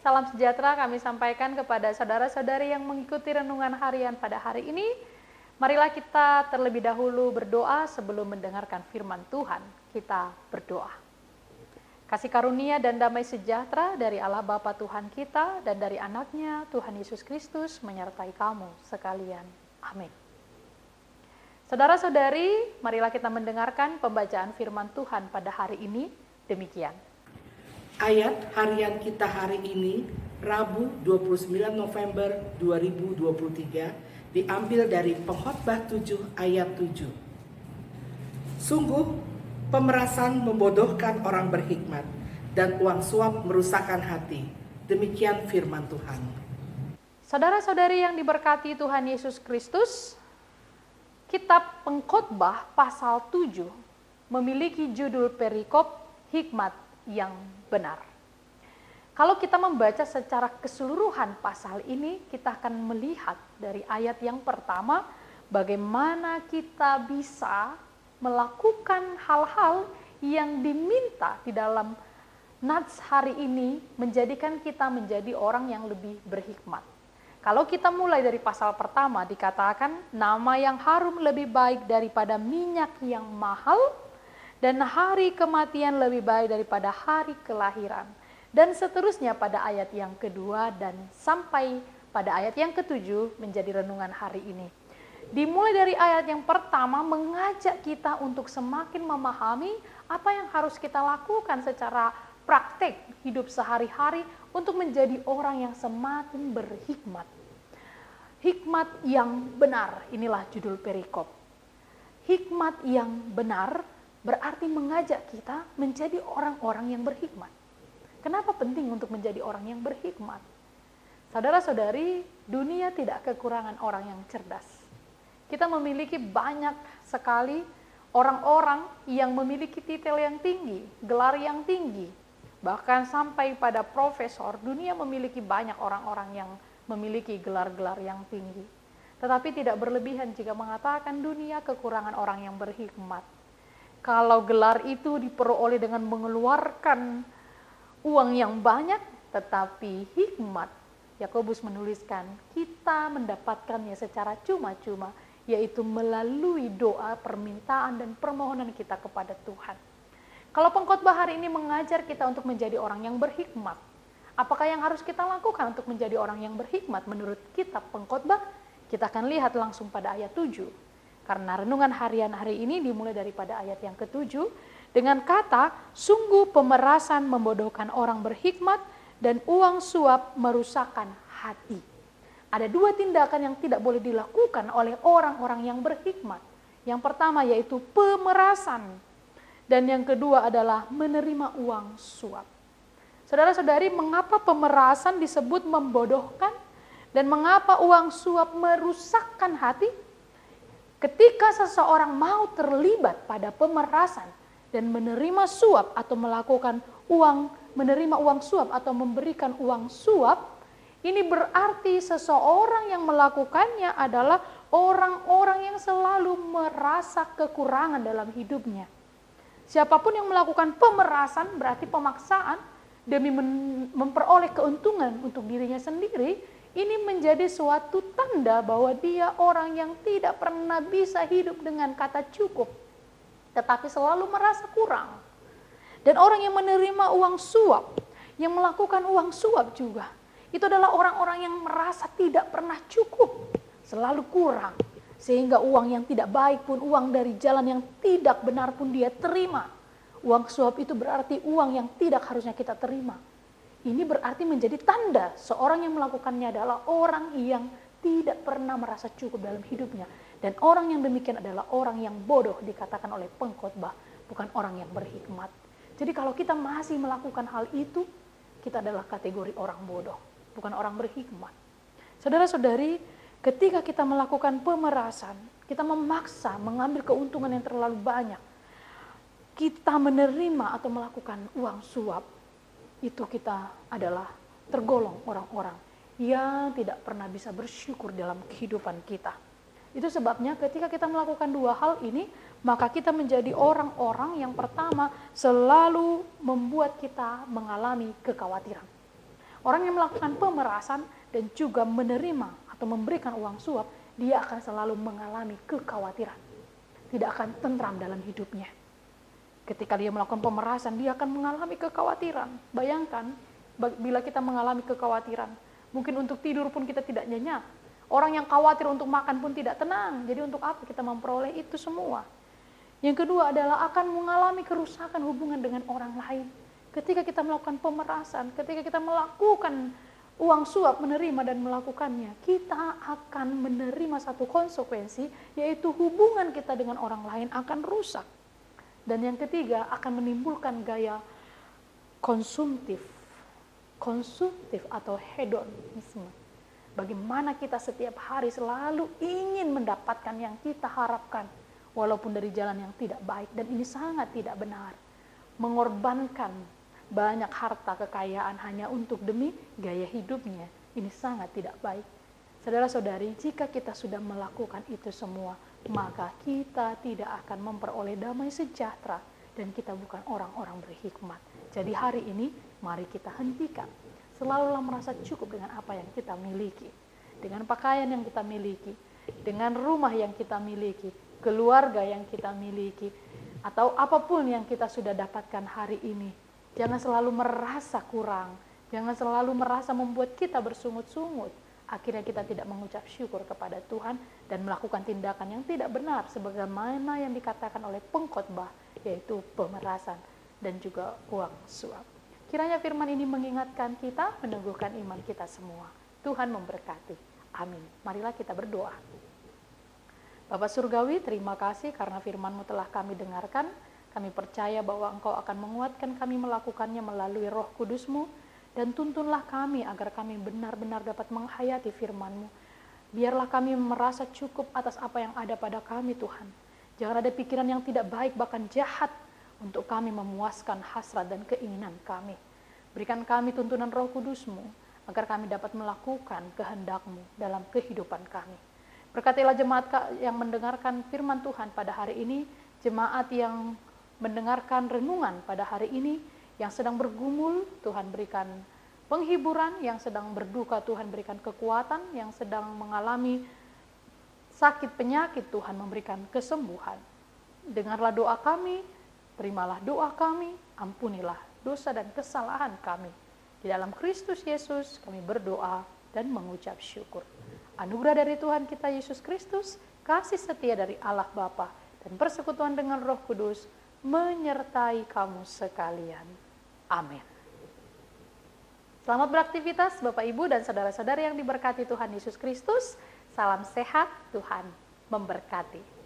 Salam sejahtera kami sampaikan kepada saudara-saudari yang mengikuti renungan harian pada hari ini. Marilah kita terlebih dahulu berdoa sebelum mendengarkan firman Tuhan. Kita berdoa. Kasih karunia dan damai sejahtera dari Allah Bapa Tuhan kita dan dari anaknya Tuhan Yesus Kristus menyertai kamu sekalian. Amin. Saudara-saudari, marilah kita mendengarkan pembacaan firman Tuhan pada hari ini. Demikian. Ayat harian kita hari ini, Rabu 29 November 2023, diambil dari Pengkhotbah 7 ayat 7. Sungguh, pemerasan membodohkan orang berhikmat, dan uang suap merusakkan hati. Demikian firman Tuhan. Saudara-saudari yang diberkati Tuhan Yesus Kristus, Kitab Pengkhotbah pasal 7 memiliki judul perikop hikmat yang benar. Kalau kita membaca secara keseluruhan pasal ini, kita akan melihat dari ayat yang pertama bagaimana kita bisa melakukan hal-hal yang diminta di dalam nats hari ini menjadikan kita menjadi orang yang lebih berhikmat. Kalau kita mulai dari pasal pertama dikatakan nama yang harum lebih baik daripada minyak yang mahal, dan hari kematian lebih baik daripada hari kelahiran. Dan seterusnya pada ayat yang kedua dan sampai pada ayat yang ketujuh menjadi renungan hari ini. Dimulai dari ayat yang pertama mengajak kita untuk semakin memahami apa yang harus kita lakukan secara praktik hidup sehari-hari untuk menjadi orang yang semakin berhikmat. Hikmat yang benar, inilah judul perikop. Hikmat yang benar berarti mengajak kita menjadi orang-orang yang berhikmat. Kenapa penting untuk menjadi orang yang berhikmat? Saudara-saudari, dunia tidak kekurangan orang yang cerdas. Kita memiliki banyak sekali orang-orang yang memiliki titel yang tinggi, gelar yang tinggi. Bahkan sampai pada profesor, dunia memiliki banyak orang-orang yang memiliki gelar-gelar yang tinggi. Tetapi tidak berlebihan jika mengatakan dunia kekurangan orang yang berhikmat. Kalau gelar itu diperoleh dengan mengeluarkan uang yang banyak, tetapi hikmat, Yakobus menuliskan, kita mendapatkannya secara cuma-cuma, yaitu melalui doa, permintaan, dan permohonan kita kepada Tuhan. Kalau pengkhotbah hari ini mengajar kita untuk menjadi orang yang berhikmat, apakah yang harus kita lakukan untuk menjadi orang yang berhikmat menurut kitab Pengkhotbah? Kita akan lihat langsung pada ayat 7. Karena renungan harian hari ini dimulai daripada ayat yang ke-7 dengan kata, sungguh pemerasan membodohkan orang berhikmat dan uang suap merusakkan hati. Ada dua tindakan yang tidak boleh dilakukan oleh orang-orang yang berhikmat. Yang pertama yaitu pemerasan dan yang kedua adalah menerima uang suap. Saudara-saudari, mengapa pemerasan disebut membodohkan dan mengapa uang suap merusakkan hati? Ketika seseorang mau terlibat pada pemerasan dan menerima suap atau menerima uang suap atau memberikan uang suap, ini berarti seseorang yang melakukannya adalah orang-orang yang selalu merasa kekurangan dalam hidupnya. Siapapun yang melakukan pemerasan berarti pemaksaan demi memperoleh keuntungan untuk dirinya sendiri. Ini menjadi suatu tanda bahwa dia orang yang tidak pernah bisa hidup dengan kata cukup, tetapi selalu merasa kurang. Dan orang yang menerima uang suap, yang melakukan uang suap juga, itu adalah orang-orang yang merasa tidak pernah cukup, selalu kurang. Sehingga uang yang tidak baik pun, uang dari jalan yang tidak benar pun dia terima. Uang suap itu berarti uang yang tidak harusnya kita terima. Ini berarti menjadi tanda seorang yang melakukannya adalah orang yang tidak pernah merasa cukup dalam hidupnya. Dan orang yang demikian adalah orang yang bodoh dikatakan oleh pengkhotbah, bukan orang yang berhikmat. Jadi kalau kita masih melakukan hal itu, kita adalah kategori orang bodoh, bukan orang berhikmat. Saudara-saudari, ketika kita melakukan pemerasan, kita memaksa mengambil keuntungan yang terlalu banyak, kita menerima atau melakukan uang suap, itu kita adalah tergolong orang-orang yang tidak pernah bisa bersyukur dalam kehidupan kita. Itu sebabnya ketika kita melakukan dua hal ini, maka kita menjadi orang-orang yang pertama selalu membuat kita mengalami kekhawatiran. Orang yang melakukan pemerasan dan juga menerima atau memberikan uang suap, dia akan selalu mengalami kekhawatiran. Tidak akan tentram dalam hidupnya. Ketika dia melakukan pemerasan, dia akan mengalami kekhawatiran. Bayangkan, bila kita mengalami kekhawatiran, mungkin untuk tidur pun kita tidak nyenyak. Orang yang khawatir untuk makan pun tidak tenang. Jadi untuk apa kita memperoleh itu semua? Yang kedua adalah akan mengalami kerusakan hubungan dengan orang lain. Ketika kita melakukan pemerasan, ketika kita melakukan uang suap, menerima dan melakukannya, kita akan menerima satu konsekuensi, yaitu hubungan kita dengan orang lain akan rusak. Dan yang ketiga akan menimbulkan gaya konsumtif atau hedonisme. Bagaimana kita setiap hari selalu ingin mendapatkan yang kita harapkan, walaupun dari jalan yang tidak baik, dan ini sangat tidak benar. Mengorbankan banyak harta kekayaan hanya untuk demi gaya hidupnya, ini sangat tidak baik. Saudara-saudari, jika kita sudah melakukan itu semua, maka kita tidak akan memperoleh damai sejahtera dan kita bukan orang-orang berhikmat. Jadi hari ini, mari kita hentikan. Selalulah merasa cukup dengan apa yang kita miliki, dengan pakaian yang kita miliki, dengan rumah yang kita miliki, keluarga yang kita miliki, atau apapun yang kita sudah dapatkan hari ini. Jangan selalu merasa kurang, jangan selalu merasa membuat kita bersungut-sungut. Akhirnya kita tidak mengucap syukur kepada Tuhan dan melakukan tindakan yang tidak benar sebagaimana yang dikatakan oleh pengkhotbah, yaitu pemerasan dan juga uang suap. Kiranya firman ini mengingatkan kita, meneguhkan iman kita semua. Tuhan memberkati. Amin. Marilah kita berdoa. Bapa Surgawi, terima kasih karena firman-Mu telah kami dengarkan. Kami percaya bahwa Engkau akan menguatkan kami melakukannya melalui Roh Kudus-Mu, dan tuntunlah kami agar kami benar-benar dapat menghayati firman-Mu. Biarlah kami merasa cukup atas apa yang ada pada kami, Tuhan. Jangan ada pikiran yang tidak baik, bahkan jahat, untuk kami memuaskan hasrat dan keinginan kami. Berikan kami tuntunan Roh Kudus-Mu, agar kami dapat melakukan kehendak-Mu dalam kehidupan kami. Berkatilah jemaat yang mendengarkan firman Tuhan pada hari ini, jemaat yang mendengarkan renungan pada hari ini, yang sedang bergumul, Tuhan berikan penghiburan, yang sedang berduka, Tuhan berikan kekuatan, yang sedang mengalami sakit penyakit, Tuhan memberikan kesembuhan. Dengarlah doa kami, terimalah doa kami, ampunilah dosa dan kesalahan kami. Di dalam Kristus Yesus kami berdoa dan mengucap syukur. Anugerah dari Tuhan kita Yesus Kristus, kasih setia dari Allah Bapa, dan persekutuan dengan Roh Kudus menyertai kamu sekalian. Amin. Selamat beraktivitas Bapak Ibu dan saudara-saudari yang diberkati Tuhan Yesus Kristus. Salam sehat, Tuhan memberkati.